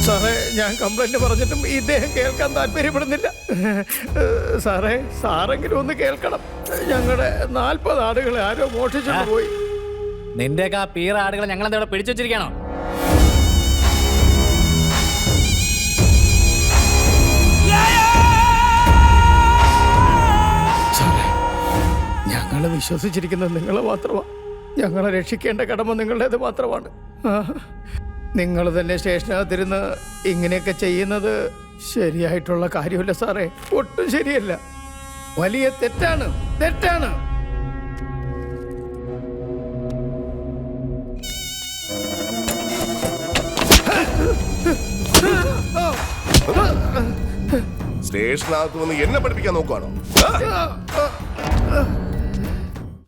സാറേ, ഞാൻ കംപ്ലൈന്റ് പറഞ്ഞിട്ടും ഇദ്ദേഹം കേൾക്കാൻ താല്പര്യപ്പെടുന്നില്ല. സാറേ, സാറെങ്കിലും ഒന്ന് കേൾക്കണം. ഞങ്ങളുടെ 40 ആടുകളെ ആരോ മോഷിച്ചോണ്ട് പോയി. നിന്റെയൊക്കെ ആ പീറ ആടുകളെ ഞങ്ങളെന്താ ഇവിടെ പിടിച്ചു വെച്ചിരിക്കണോ? സാറേ, ഞങ്ങൾ വിശ്വസിച്ചിരിക്കുന്നത് നിങ്ങളെ മാത്രമാണ്. ഞങ്ങളെ രക്ഷിക്കേണ്ട കടമ നിങ്ങളുടേത് മാത്രമാണ്. നിങ്ങൾ തന്നെ സ്റ്റേഷനകത്തിരുന്ന് ഇങ്ങനെയൊക്കെ ചെയ്യുന്നത് ശരിയായിട്ടുള്ള കാര്യമല്ല സാറേ, ഒട്ടും ശരിയല്ല. വലിയ തെറ്റാണ്, തെറ്റാണ്. സ്റ്റേഷനകത്ത് വന്ന് എന്നെ പഠിപ്പിക്കാൻ നോക്കുവാണോ?